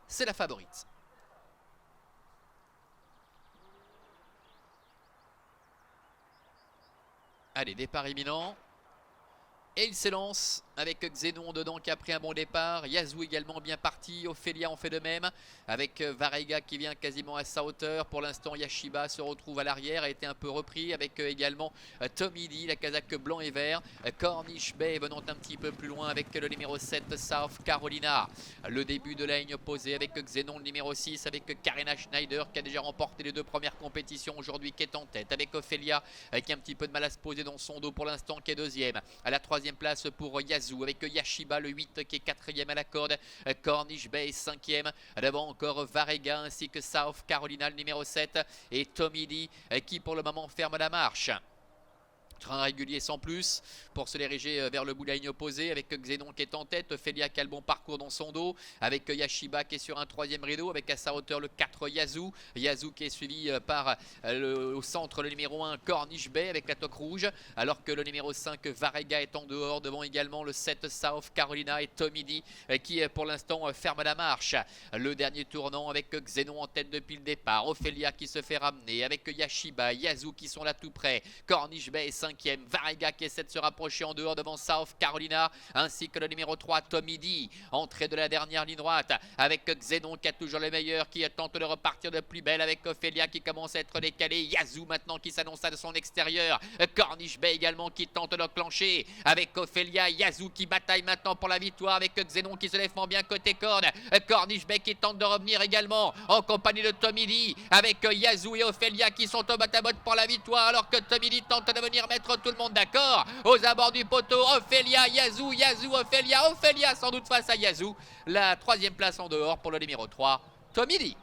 c'est la favorite. Allez, départ imminent. Et il s'élance avec Xénon dedans qui a pris un bon départ. Yazoo également bien parti. Ophelia en fait de même. Avec Varega qui vient quasiment à sa hauteur. Pour l'instant, Yashiba se retrouve à l'arrière. A été un peu repris avec également Tommy D, la casaque blanc et vert. Cornish Bay venant un petit peu plus loin avec le numéro 7, South Carolina. Le début de la ligne opposée avec Xénon, le numéro 6, avec Karina Schneider qui a déjà remporté les deux premières compétitions aujourd'hui, qui est en tête. Avec Ophelia qui a un petit peu de mal à se poser dans son dos pour l'instant, qui est deuxième. À la troisième place pour Yazoo avec Yashiba le 8 qui est quatrième à la corde. Cornish Bay cinquième. Devant encore Varega ainsi que South Carolina le numéro 7 et Tommy D qui pour le moment ferme la marche. Train régulier sans plus pour se diriger vers le bout de la ligne opposée avec Xénon qui est en tête, Ophelia qui a le bon parcours dans son dos, avec Yashiba qui est sur un troisième rideau, avec à sa hauteur le 4 Yazoo. Yazoo qui est suivi par au centre le numéro 1 Cornish Bay avec la toque rouge, alors que le numéro 5 Varega est en dehors, devant également le 7 South Carolina et Tommy D qui pour l'instant ferme la marche. Le dernier tournant avec Xénon en tête depuis le départ, Ophelia qui se fait ramener avec Yashiba, Yazoo qui sont là tout près, Cornish Bay 5e, Varega qui essaie de se rapprocher en dehors devant South Carolina, ainsi que le numéro 3 Tommy D. Entrée de la dernière ligne droite avec Xénon qui a toujours le meilleur, qui tente de repartir de plus belle avec Ophelia qui commence à être décalé. Yazoo maintenant qui s'annonce à son extérieur. Cornish Bay également qui tente de clencher avec Ophelia. Yazoo qui bataille maintenant pour la victoire avec Xénon qui se lève bien côté corde. Cornish Bay qui tente de revenir également en compagnie de Tommy D avec Yazoo et Ophelia qui sont au batabote pour la victoire, alors que Tommy D tente de venir mettre tout le monde d'accord aux abords du poteau. Ophelia, Yazoo, Yazoo, Ophelia, Ophelia sans doute face à Yazoo. La troisième place en dehors pour le numéro 3, Tommy D.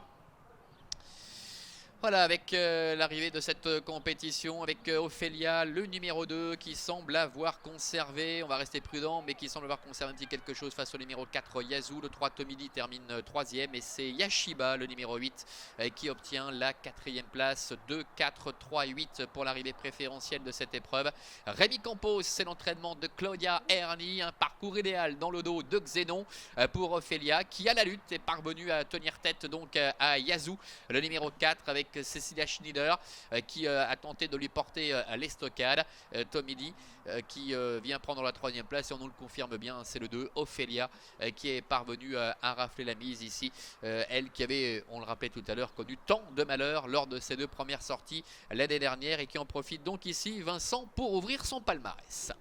Voilà, avec l'arrivée de cette compétition, avec Ophelia, le numéro 2, qui semble avoir conservé, on va rester prudent, mais qui semble avoir conservé un petit quelque chose face au numéro 4, Yazoo. Le 3, Tommy D termine 3e, et c'est Yashiba, le numéro 8, qui obtient la 4e place. 2, 4, 3, 8 pour l'arrivée préférentielle de cette épreuve. Rémi Campos, c'est l'entraînement de Claudia Erni, un parcours idéal dans le dos de Xénon pour Ophelia, qui à la lutte est parvenu à tenir tête donc à Yazoo, le numéro 4, avec Cecilia Schneider qui a tenté de lui porter l'estocade. Tommy D qui vient prendre la 3e place, et on nous le confirme bien, c'est le 2 Ophelia qui est parvenu à rafler la mise ici. Elle qui avait, on le rappelait tout à l'heure, connu tant de malheurs lors de ses deux premières sorties l'année dernière, et qui en profite donc ici, Vincent, pour ouvrir son palmarès.